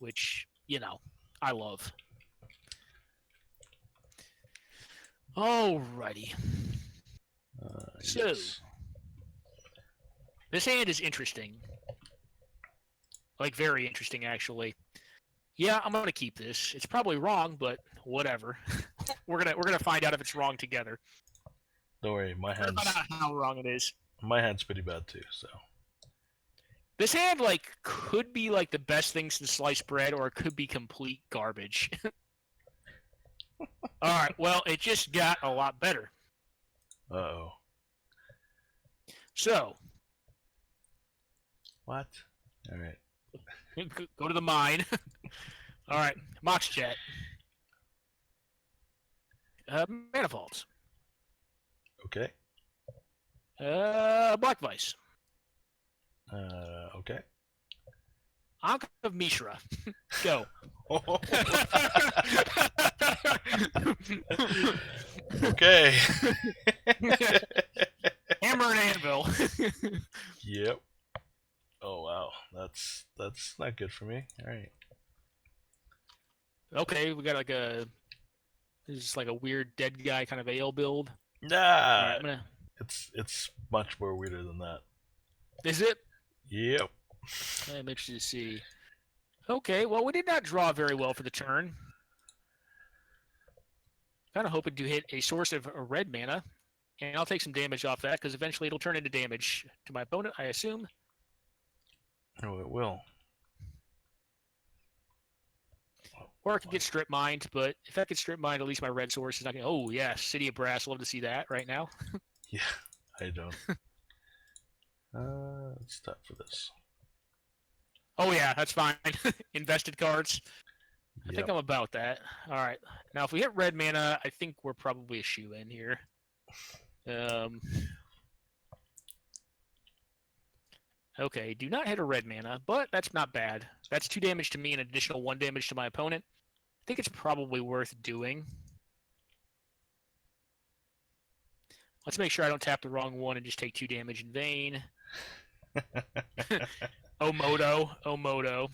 which, you know, I love. Alrighty. So, yes. this hand is interesting. Like, very interesting, actually. Yeah, I'm gonna keep this. It's probably wrong, but whatever. we're gonna find out if it's wrong together. Don't worry, We're gonna find out how wrong it is. my hand's pretty bad too. So This hand, like, could be like the best thing since sliced bread, or it could be complete garbage. All right. Well, it just got a lot better. Uh-oh. So, What? All right. go to the mine. All right, Mox Jet. Manifolds. Okay. Black Vice. Okay. Ankh of Mishra. Go. Okay. Hammer and Anvil. Yep. Oh wow, that's not good for me. All right. Okay, we got like a. This is like a weird dead guy kind of ale build. Nah. All right, It's much more weirder than that. Is it? Yep. I'm interested to see. Okay, well, we did not draw very well for the turn. Kind of hoping to hit a source of red mana, and I'll take some damage off that because eventually it'll turn into damage to my opponent, I assume. Oh, it will. Or I could get strip mined, but if I could strip mine, at least my red source is not going to. Oh, yeah, City of Brass. Love to see that right now. Yeah, I don't. Let's stop for this. Oh, yeah, that's fine. Invested cards. I Yep. think I'm about that. All right. Now, if we hit red mana, I think we're probably a shoe-in here. Okay, do not hit a red mana, but that's not bad. That's 2 damage to me and additional 1 damage to my opponent. I think it's probably worth doing. Let's make sure I don't tap the wrong one and just take 2 damage in vain. Omoto.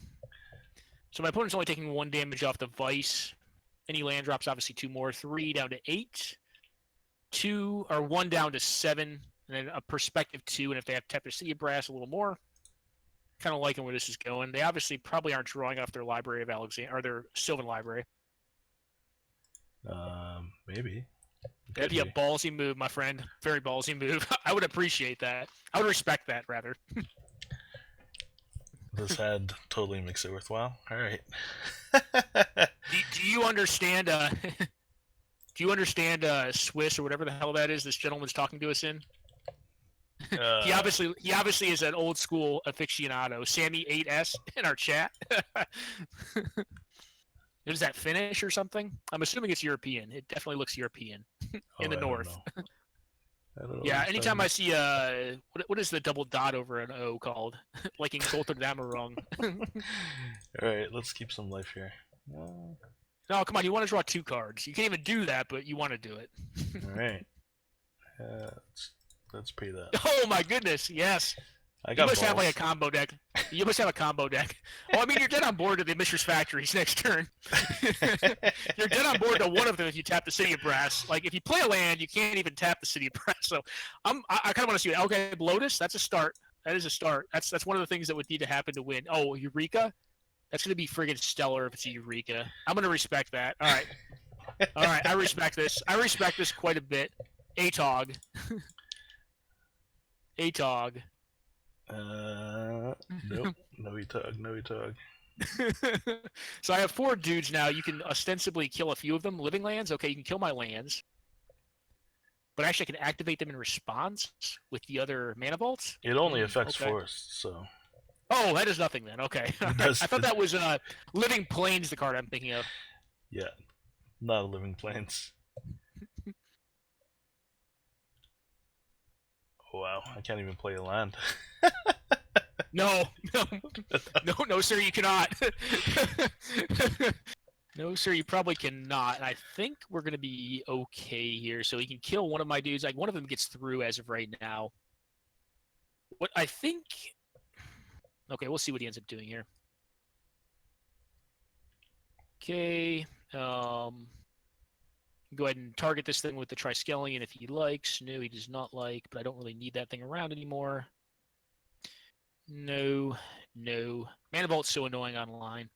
So my opponent's only taking 1 damage off the Vice. Any land drops, obviously 2 more. 3 down to 8. 2 or 1 down to 7. And then a perspective 2. And if they have tap their City of Brass, a little more. Kind of liking where this is going. They obviously probably aren't drawing off their Library of Alexandria or their Sylvan Library. Maybe. That'd be a ballsy move, my friend. Very ballsy move. I would appreciate that. I would respect that, rather. This ad totally makes it worthwhile. All right. Do you understand? Do you understand Swiss or whatever the hell that is? This gentleman's talking to us in. He obviously is an old school aficionado. Sammy 8S in our chat. Is that Finnish or something? I'm assuming it's European. It definitely looks European in the north. I don't know Yeah, anytime I see what is the double dot over an O called? Like in Golden-Damerung. All right, let's keep some life here. No, come on, you want to draw 2 cards. You can't even do that, but you want to do it. All right. Let's pay that. Oh my goodness, yes. You must have like a combo deck. You must have a combo deck. Oh, I mean, you're dead on board to the Mishra's Factories next turn. You're dead on board to one of them if you tap the City of Brass. Like, if you play a land, you can't even tap the City of Brass. So, I kind of want to see it. Okay, Lotus, that's a start. That is a start. That's one of the things that would need to happen to win. Oh, Eureka? That's going to be friggin' stellar if it's a Eureka. I'm going to respect that. All right. All right, I respect this. I respect this quite a bit. Atog. Atog. Nope. No Atog. So I have 4 dudes now. You can ostensibly kill a few of them. Living lands? Okay, you can kill my lands. But actually I can activate them in response with the other mana vaults? It only affects forests, so... Oh, that is nothing then. Okay. I thought that was Living Plains, the card I'm thinking of. Yeah, not a Living Plains. Wow, I can't even play a land. No, sir, you cannot. No, sir, you probably cannot. I think we're going to be okay here. So he can kill one of my dudes. Like, one of them gets through as of right now. What I think... Okay, we'll see what he ends up doing here. Okay. Go ahead and target this thing with the Triskelion if he likes. No, he does not like, but I don't really need that thing around anymore. No. Mana Vault's so annoying online.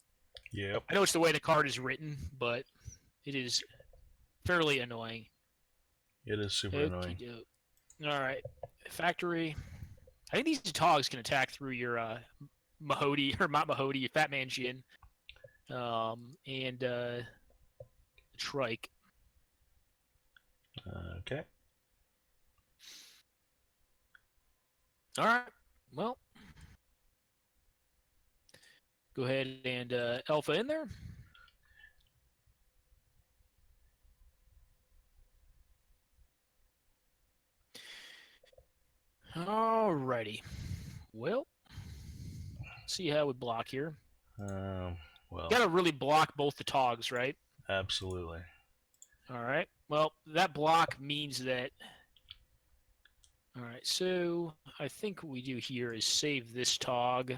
Yep. I know it's the way the card is written, but it is fairly annoying. It is super annoying. Alright. Factory. I think these Atogs can attack through your Mahodi, or not Mahodi, your Fat Man Jin. And Trike. Okay. Alright. Well. Go ahead and Alpha in there. Alrighty. Well, see how we block here. Well, gotta really block both the Togs, right? Absolutely. All right. Well, that block means that. All right. So I think what we do here is save this Tog.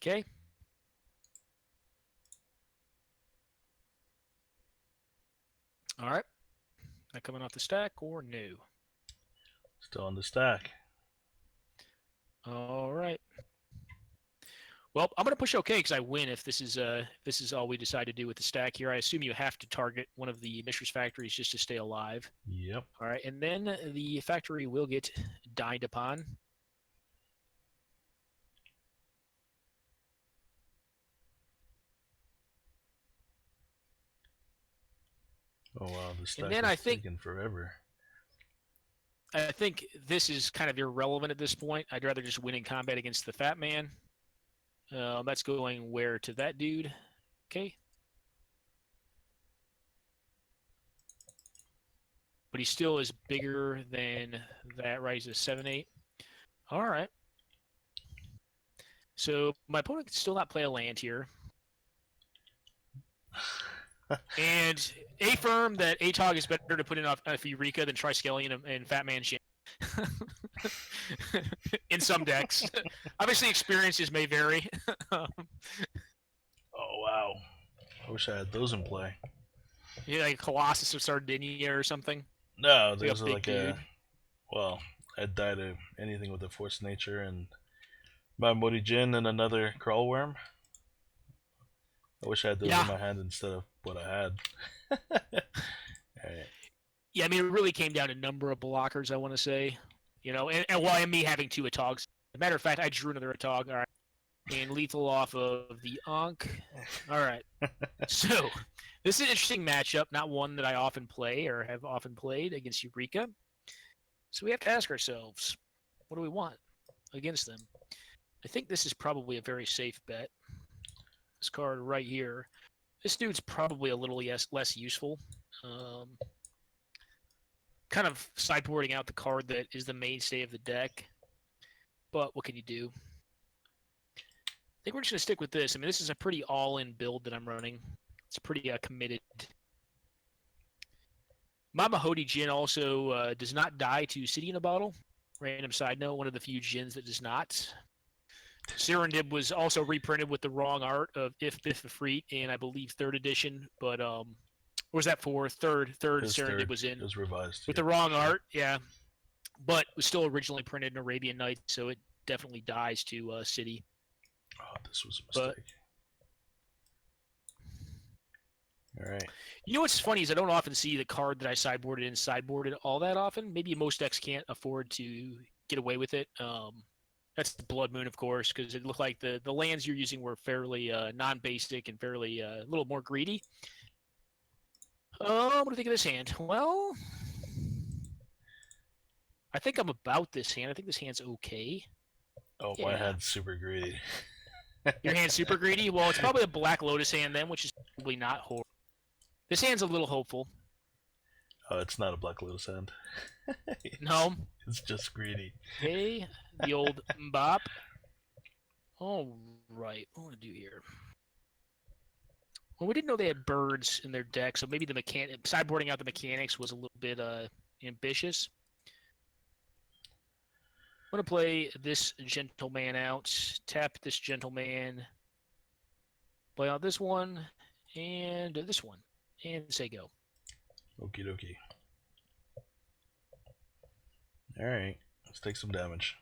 Okay. All right. Not coming off the stack or no? Still on the stack. All right. Well, I'm gonna push OK because I win if this is all we decide to do with the stack here. I assume you have to target one of the Mishra's factories just to stay alive. Yep. All right, and then the factory will get dined upon. Oh wow, this stack is taking forever. I think this is kind of irrelevant at this point. I'd rather just win in combat against the Fat Man. That's going where to that dude. Okay. But he still is bigger than that, right? He's a 7-8. All right. So my opponent can still not play a land here. And affirm that Atog is better to put in off Eureka than Triskelion and Fat Man Shin. In some decks. Obviously, experiences may vary. Oh, wow. I wish I had those in play. Yeah, like Colossus of Sardinia or something? No, there's like a... Well, I'd die to anything with a Force Nature and my Modi Jin and another Crawl Worm. I wish I had those in my hand instead of what I had. Right. Yeah, I mean, it really came down to number of blockers, I want to say. You know, and me having two Atogs. As a matter of fact, I drew another Atog. All right. And lethal off of the Ankh. All right. So, this is an interesting matchup, not one that I often play or have often played against Eureka. So we have to ask ourselves, what do we want against them? I think this is probably a very safe bet. This card right here. This dude's probably a little less useful. Kind of sideboarding out the card that is the mainstay of the deck. But what can you do? I think we're just going to stick with this. I mean, this is a pretty all-in build that I'm running. It's pretty committed. Mama Hody Jin also does not die to City in a Bottle. Random side note, one of the few Jins that does not. Serendib was also reprinted with the wrong art of If Biff Freet in, I believe, 3rd edition. But was that for third Serendib was in. It was revised. With the wrong art, yeah. But was still originally printed in Arabian Nights, so it definitely dies to City. Oh, this was a mistake. All right. You know what's funny is I don't often see the card that I sideboarded all that often. Maybe most decks can't afford to get away with it. That's the Blood Moon, of course, because it looked like the lands you're using were fairly non-basic and fairly a little more greedy. What do you think of this hand? Well, I think I'm about this hand. I think this hand's okay. Oh, yeah. My hand's super greedy. Your hand's super greedy? Well, it's probably a Black Lotus hand then, which is probably not horrible. This hand's a little hopeful. Oh, it's not a Black Lotus hand. No. It's just greedy. Okay, the old Mbop. All right, what do I want to do here? Well, we didn't know they had birds in their deck, so maybe the sideboarding out the mechanics was a little bit ambitious. I'm going to play this gentleman out. Tap this gentleman. Play out this one. And this one. And say go. Okie dokie. Alright. Let's take some damage.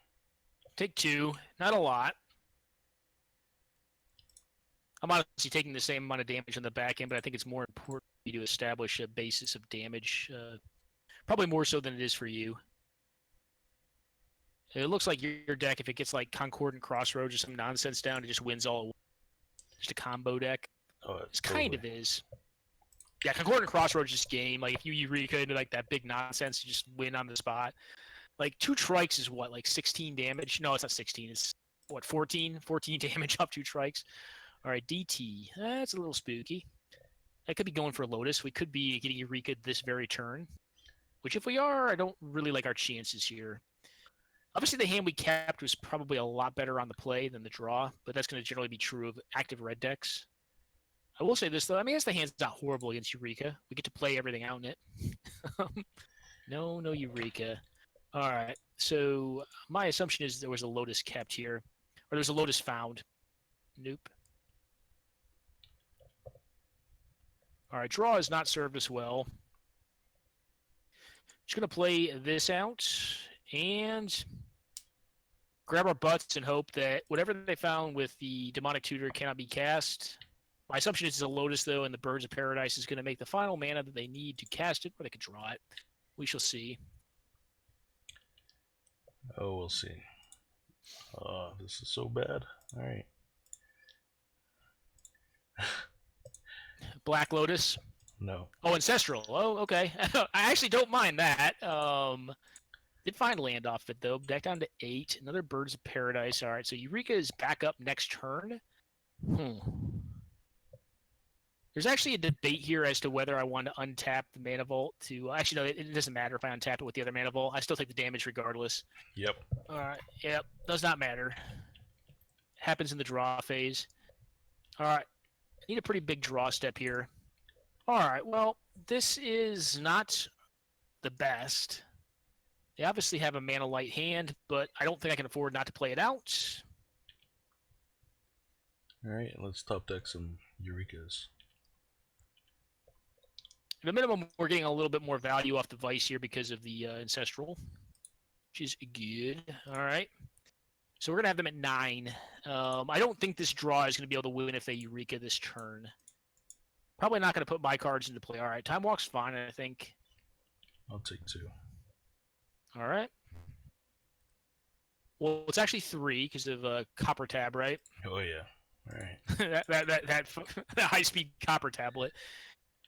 Take 2. Not a lot. I'm honestly taking the same amount of damage on the back end, but I think it's more important for you to establish a basis of damage. Probably more so than it is for you. It looks like your deck, if it gets like Concordant Crossroads or some nonsense down, it just wins all. Just a combo deck. Oh, it kind of is. Yeah, Concordant Crossroads is game. Like if you Eureka into like that big nonsense, you just win on the spot. Like 2 trikes is what, like 16 damage? No, it's not 16. It's what, 14? 14 damage off 2 trikes. All right, DT. That's a little spooky. I could be going for a Lotus. We could be getting Eureka this very turn. Which, if we are, I don't really like our chances here. Obviously, the hand we kept was probably a lot better on the play than the draw, but that's going to generally be true of active red decks. I will say this, though. I mean, the hand's not horrible against Eureka. We get to play everything out in it. No Eureka. All right, so my assumption is there was a Lotus kept here. Or there's a Lotus found. Nope. All right, draw has not served us well. Just going to play this out and grab our butts and hope that whatever they found with the Demonic Tutor cannot be cast. My assumption is it's a Lotus, though, and the Birds of Paradise is going to make the final mana that they need to cast it, or they could draw it. We shall see. Oh, we'll see. Oh, this is so bad. All right. Black Lotus? No. Oh, Ancestral. Oh, okay. I actually don't mind that. Did find land off it, though. Back down to 8. Another Birds of Paradise. All right, so Eureka is back up next turn. There's actually a debate here as to whether I want to untap the Mana Vault to... Actually, no, it doesn't matter if I untap it with the other Mana Vault. I still take the damage regardless. Yep. All right. Yep. Does not matter. Happens in the draw phase. All right. Need a pretty big draw step here. All right. Well, this is not the best. They obviously have a mana light hand, but I don't think I can afford not to play it out. All right. Let's top deck some Eurekas. At a minimum, we're getting a little bit more value off the Vice here because of the Ancestral, which is good. All right. So we're going to have them at 9. I don't think this draw is going to be able to win if they Eureka this turn. Probably not going to put my cards into play. All right. Time Walk's fine, I think. I'll take 2. All right. Well, it's actually 3 because of Copper Tab, right? Oh, yeah. All right. that high-speed Copper Tablet.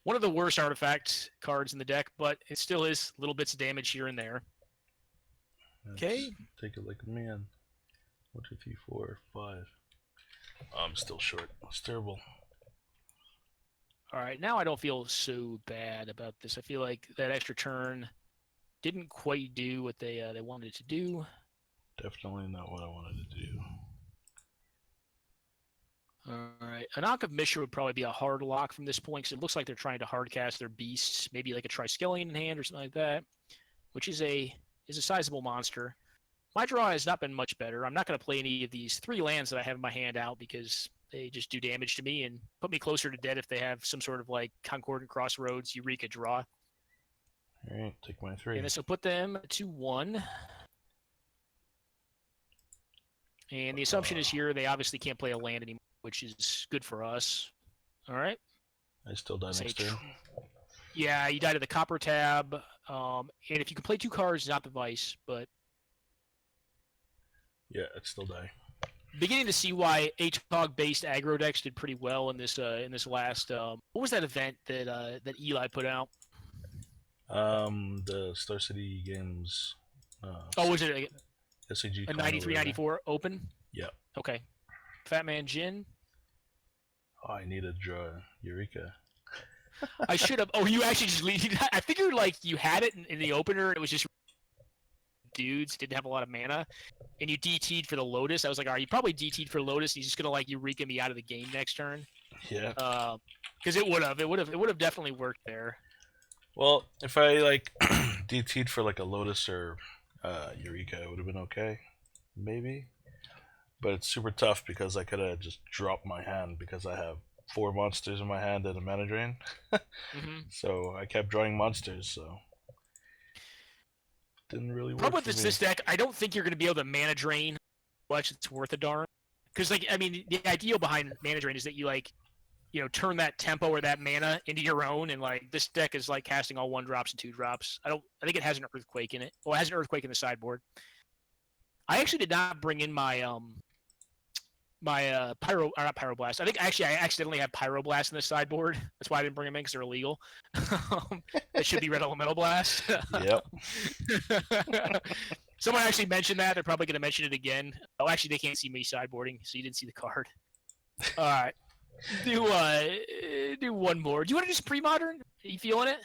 One of the worst artifact cards in the deck, but it still is little bits of damage here and there. Okay. Take it like a man. 1, 2, 3, 4, 5. I'm still short. It's terrible. All right, now I don't feel so bad about this. I feel like that extra turn didn't quite do what they wanted to do. Definitely not what I wanted to do. All right, an Ankh of Mishra would probably be a hard lock from this point because it looks like they're trying to hardcast their beasts, maybe like a Triskelion in hand or something like that, which is a sizable monster. My draw has not been much better. I'm not going to play any of these 3 lands that I have in my hand out because they just do damage to me and put me closer to dead if they have some sort of like Concordant Crossroads, Eureka draw. All right, take my 3. And this will put them to 1. And the assumption is here they obviously can't play a land anymore, which is good for us. All right. I still die next turn. Yeah, you die to the Copper Tab. And if you can play 2 cards, not the Vice, but... Yeah, I'd still die. Beginning to see why Atog-based aggro decks did pretty well in this last... what was that event that Eli put out? The Star City Games... was it SAG a 93-94 Open? Yeah. Okay. Fat Man Jin? Oh, I need to draw Eureka. I should have... Oh, you actually just... I figured, like, you had it in the opener, it was just... dudes didn't have a lot of mana, and you DT'd for the Lotus. I was like, all right, you probably DT'd for Lotus, and he's just gonna like Eureka me out of the game next turn. Yeah. Because it would have definitely worked there. Well, if I like DT'd for like a Lotus or Eureka, it would have been okay. maybe. But it's super tough because I could have just dropped my hand because I have 4 monsters in my hand and a mana drain. So I kept drawing monsters, so didn't really work. Problem with this deck, I don't think you're going to be able to mana drain much. It's worth a darn. Because the ideal behind mana drain is that you turn that tempo or that mana into your own, and this deck is like casting all 1-drops and 2-drops. I think it has an Earthquake in it. Well, it has an Earthquake in the sideboard. I actually did not bring in my not Pyroblast. I think actually I accidentally have Pyroblast in the sideboard. That's why I didn't bring them in, because they're illegal. It should be Red Elemental Blast. Yep. Someone actually mentioned that. They're probably going to mention it again. Oh, actually, they can't see me sideboarding, so you didn't see the card. All right. Do one more. Do you want to do some pre-modern? Are you feeling it?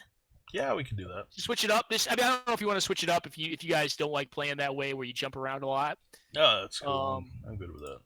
Yeah, we can do that. Switch it up. I don't know if you want to switch it up if you guys don't like playing that way where you jump around a lot. No, that's cool. I'm good with that.